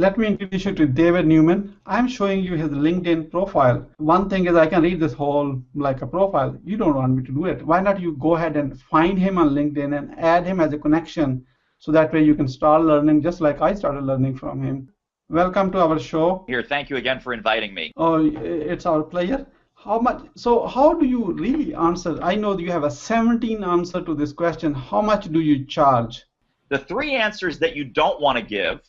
Let me introduce you to David Newman. I'm showing you his LinkedIn profile. One thing is I can read this whole like a profile. You don't want me to do it. Why not you go ahead and find him on LinkedIn and add him as a connection so that way you can start learning just like I started learning from him. Welcome to our show. Here, thank you again for inviting me. Oh, it's our pleasure. How do you really answer? I know you have a 17 answer to this question. How much do you charge? The 3 answers that you don't want to give,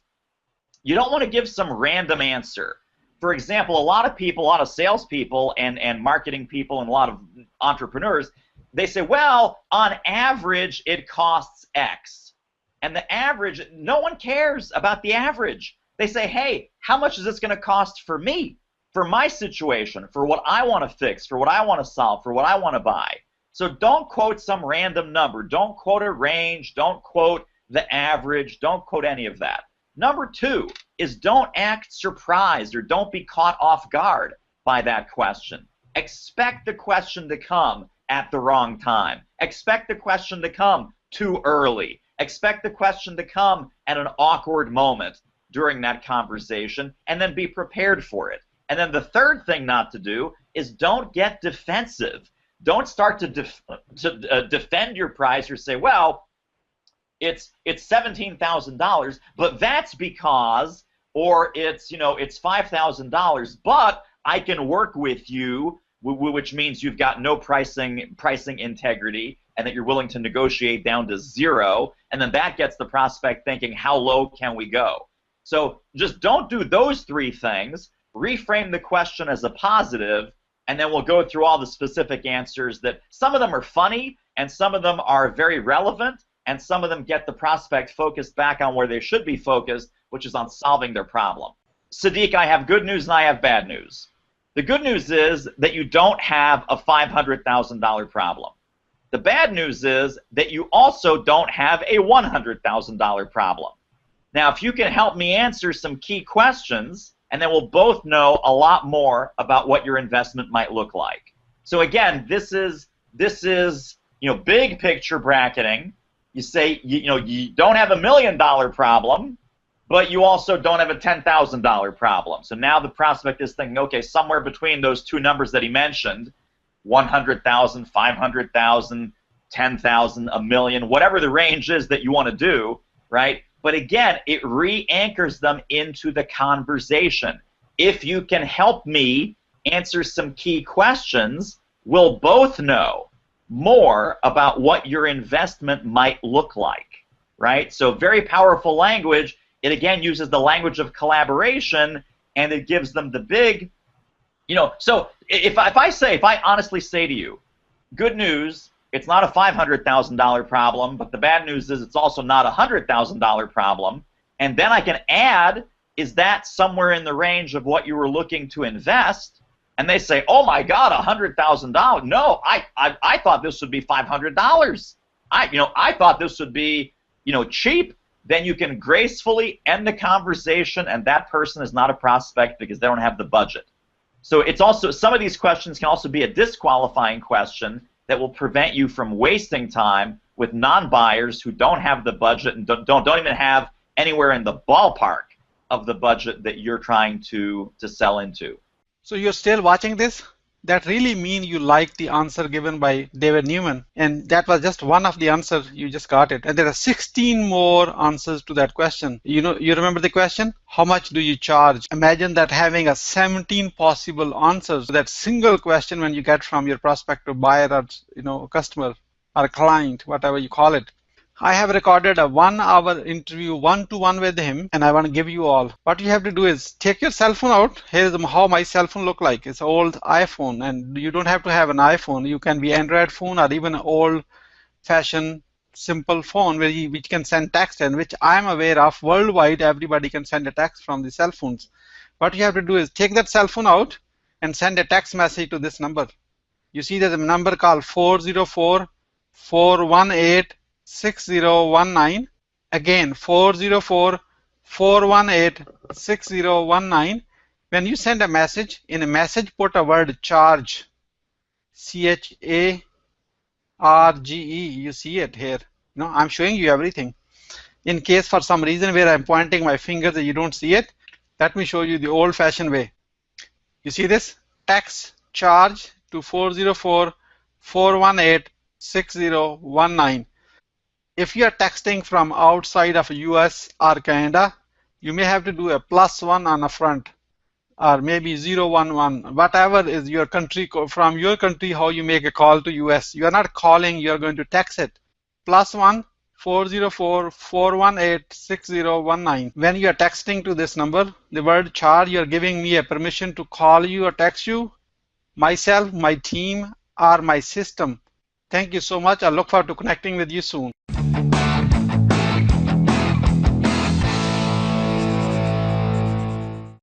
you don't want to give some random answer. For example, a lot of people, a lot of salespeople and marketing people and a lot of entrepreneurs, they say, well, on average, it costs X. And the average, no one cares about the average. They say, hey, how much is this going to cost for me, for my situation, for what I want to fix, for what I want to solve, for what I want to buy? So don't quote some random number. Don't quote a range. Don't quote the average. Don't quote any of that. Number 2 is don't act surprised or don't be caught off guard by that question. Expect the question to come at the wrong time. Expect the question to come too early. Expect the question to come at an awkward moment during that conversation, and then be prepared for it. And then the third thing not to do is don't get defensive. Don't start to defend your price or say, well, it's $17,000, but that's because, or it's $5,000, but I can work with you, which means you've got no pricing integrity, and that you're willing to negotiate down to 0, and then that gets the prospect thinking, how low can we go? So just don't do those 3 things. Reframe the question as a positive, and then we'll go through all the specific answers that some of them are funny, and some of them are very relevant, and some of them get the prospect focused back on where they should be focused, which is on solving their problem. Siddique, I have good news and I have bad news. The good news is that you don't have a $500,000 problem. The bad news is that you also don't have a $100,000 problem. Now, if you can help me answer some key questions, and then we'll both know a lot more about what your investment might look like. So again, this is big picture bracketing. You say you don't have a $1 million problem, but you also don't have a $10,000 problem. So now the prospect is thinking, okay, somewhere between those 2 numbers that he mentioned, 100,000, 500,000, 10,000, a million, whatever the range is that you want to do, right? But again, it re-anchors them into the conversation. If you can help me answer some key questions, we'll both know more about what your investment might look like, right? So very powerful language. It again uses the language of collaboration, and it gives them the big, so if I honestly say to you, good news, it's not a $500,000 problem, but the bad news is it's also not a $100,000 problem. And then I can add, is that somewhere in the range of what you were looking to invest? And they say, oh my God, $100,000. No, I thought this would be $500. I thought this would be cheap. Then you can gracefully end the conversation, and that person is not a prospect because they don't have the budget. So it's also, some of these questions can also be a disqualifying question that will prevent you from wasting time with non-buyers who don't have the budget and don't even have anywhere in the ballpark of the budget that you're trying to sell into. So you're still watching this? That really means you like the answer given by David Newman. And that was just one of the answers. You just got it. And there are 16 more answers to that question. You remember the question? How much do you charge? Imagine that having a 17 possible answers to that single question when you get from your prospective buyer or customer or client, whatever you call it. I have recorded a 1-hour interview one-to-one with him, and I want to give you all. What you have to do is take your cell phone out. Here's how my cell phone look like. It's an old iPhone, and you don't have to have an iPhone. You can be Android phone or even an old-fashioned simple phone which can send text, and which I'm aware of worldwide. Everybody can send a text from the cell phones. What you have to do is take that cell phone out and send a text message to this number. You see there's a number called 404-418-6019. Again, 404-418-6019. When you send a message, in a message put a word charge, C-H-A-R-G-E. You see it here. I'm showing you everything. In case for some reason where I'm pointing my finger that you don't see it, Let me show you the old-fashioned way. You see this? Text charge to 404-418-6019. If you are texting from outside of US or Canada, you may have to do a +1 on the front, or maybe 011, whatever is your country, from your country, how you make a call to US. You are not calling, you are going to text it. +1 404-418-6019. When you are texting to this number, the word charge, you are giving me a permission to call you or text you, myself, my team, or my system. Thank you so much. I look forward to connecting with you soon.